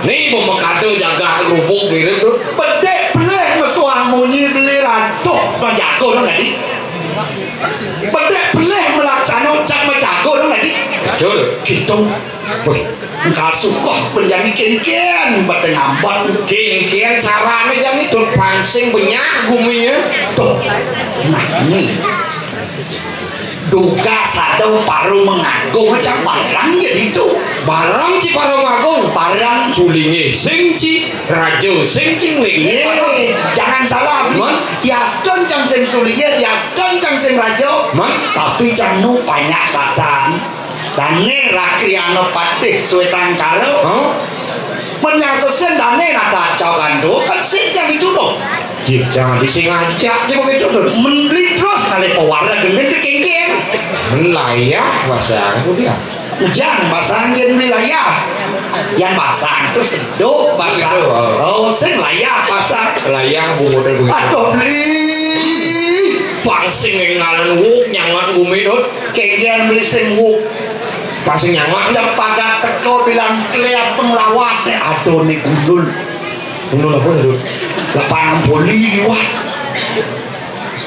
Ni mau mengkado jaga kerupuk mirip tuh. Pedek beleh mesuang munyi beli rantuh menjago dong tadi. Pedek beleh melaksano cak menjago dong tadi. Betul. Gitu. Enggak suka penjani ken-ken bate ngambat Kian caranya yang itu pangsing banyak gumi ya. tuh. Nah ini duga sadau paru mengagung macam barang jadi itu Barang ci parong agung. barang Sulinge sing ci rajo sing cing lagi. jangan salah Man. diaston cang sing suliye diaston cang sing rajo Man. tapi cang nu banyak datang dane rakriano patih suetang karo Oh, menyasesen dane rada cawan do kan sing jang itu do iya jangan disingajak sih begitu tuh. membeli terus kali pewarna gengen kekengkeng Melayah bahasa aku dia. ujang basang jen wilayah yang basang terus seduk basang Itu, oh sing layah basang Layah bungut begitu. aduh beli Pangsing yang ngalan wuk nyangat gumi dot. kengkeng beli sing wuk Pangsing nyangat. yang pada teko bilang kliat penglawat aduh nih gundul Tunggu lah pun dot. lapangan poli wah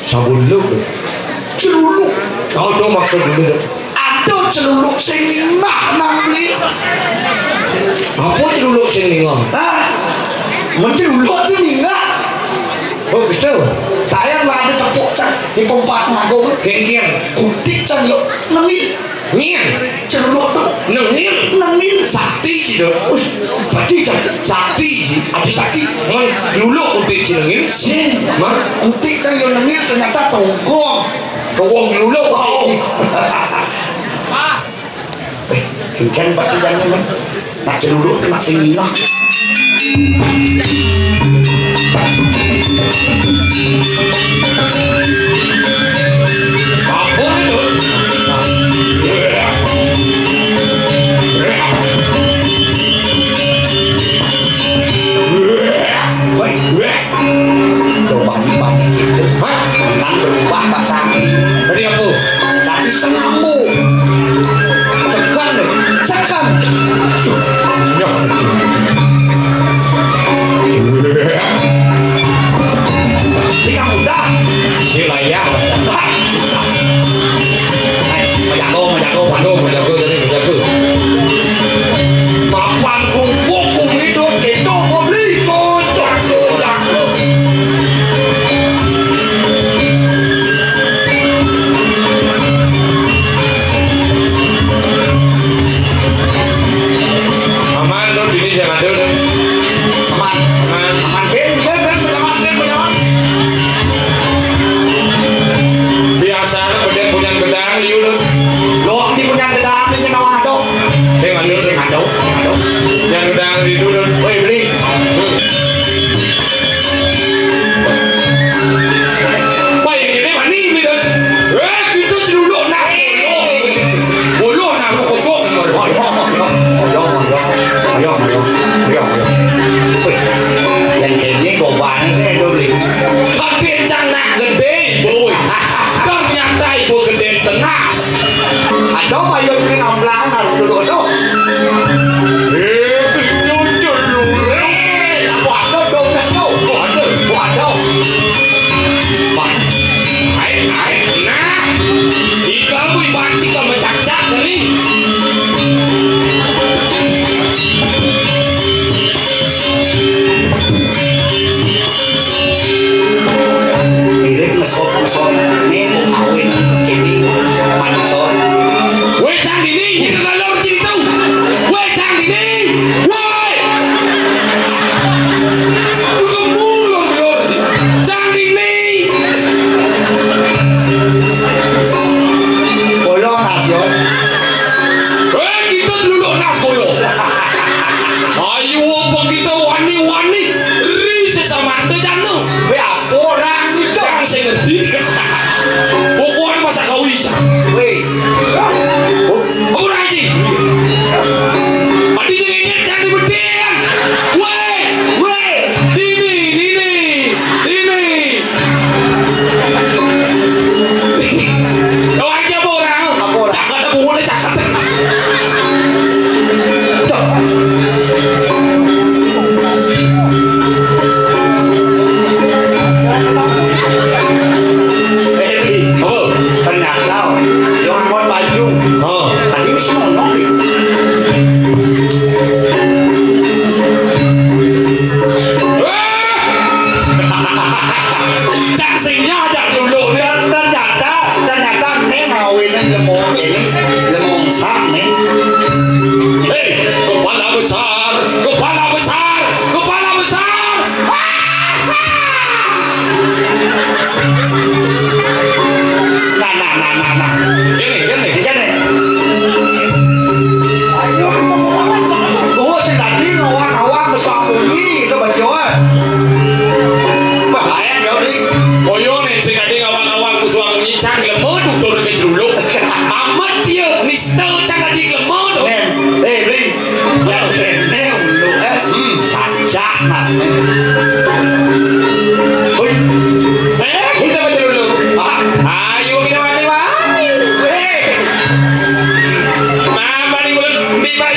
Sabun lu. celuluk Oh, do maksud dulu dot. aduh celuluk sing minah nang beli Apa celuluk sing ningo? ah menceluluk sing minah Oh, betul. tayang lah ada tepuk cang di pompat ngagung Kengkian. kutik cang yuk nengil Nyen. celuluk tuh Nengil. nengil Sakti sih dot. wih sakti cang Sakti sih. ada sakti Man, dulu udah nengil. sin Man, kutik cang yuk nengil ternyata tongkong kawang dulu kau. kengkeng batu jangan man nak celuluk kena sing minah Apa nih dot? wih do bani gitu Hah? nang berubah pasang Tadi apa? tapi sengamu Sekan dot. sekan Ya. nikah muda Wilayah. menjago Jago tadi jago. Mapan kumpuk itu itu mau beli kocok jago aman dot ini jangan dot. aman Aman. aman ben pejabat Biasa punya gedang liu dot. lo di punya gedang di nyawa dong Sing adu sing ado yang gedang di dot. woi beli Wah yang ini mani beli dot. Kita celuluk nak. Bulu nak kotor. yang ini gobang saya udah beli Tapi jangan gede, boy. Dan nyantai boy gede tenas. ada payung ke ngamblang harus dulu dong Itu celuluk. waduh dong waduh Nah, jika bu ibaci kau mencacak nih. mirip mesok ini mau kawin kini manisan Weh cang ini, jangan kalau cerita. Weh cang ini, weh. Juga mulur yo. Cang ini. bolong nasion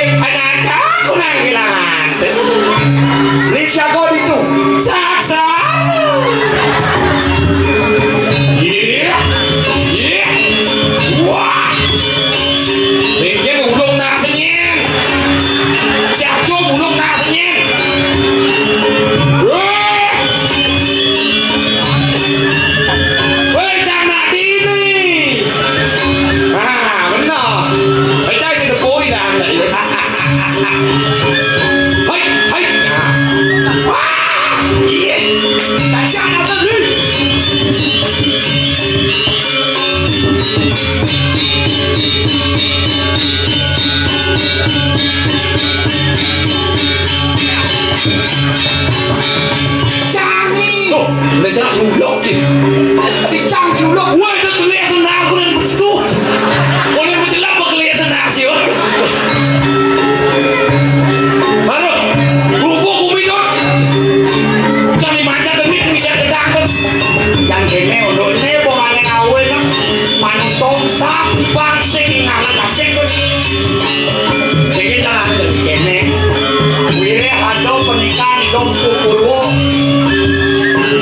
aja aku nang kehilangan. Li siaga itu. Saksana. Iya. Iya. Wah. Mungkin ulung nak senyen. Siaco ulung nak senyen. Weh, jangan dini. Ah, benar. Phải tay trên được cố đi đàn lại. Hây, hây. Yeah. Chạy ra nào ra đi. Trang đi. Loh, udah jangan culok sih. Di Trang juluk. Wah, itu kelihatan aku dan bersekut. Oleh menjelang kelihatan nasi. Baru, bubuk kumidot. Jangan dimancat demi bisa ketangkep. Yang kene untuk ini bukan awe kan. Mansong sak bangsing ngalah kasih kan. Jadi jangan Kene. Wire hado pernikahan dong Purwo.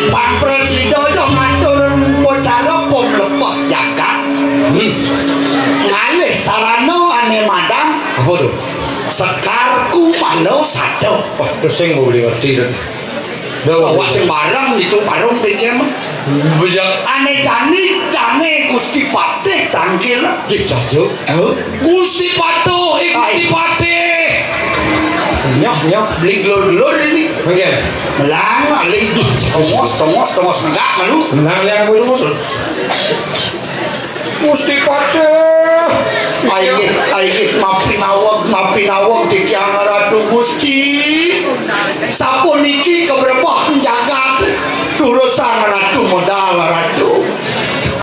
Pak Presiden yo ngatur bocah lepom lepah jagat. Ngalih sarano ane madang apa tuh? sekarku palo sado. Wah, terus saya nggak boleh ngerti dong. Bawa sembarang itu parung pikir mah. Bijak. Ane jane Gusti Patih tangkil. Ya jajo. Gusti Pato, Gusti Patih. Nyah, Beli glor-glor ini. Mungkin. Melang alih tongos enggak malu. Menang lihat aku musuh. Gusti Patih. Aigit mapinawag dikiang Ratu Gusti. Sapuniki keberbahan jagat urusan Ratu modal Ratu.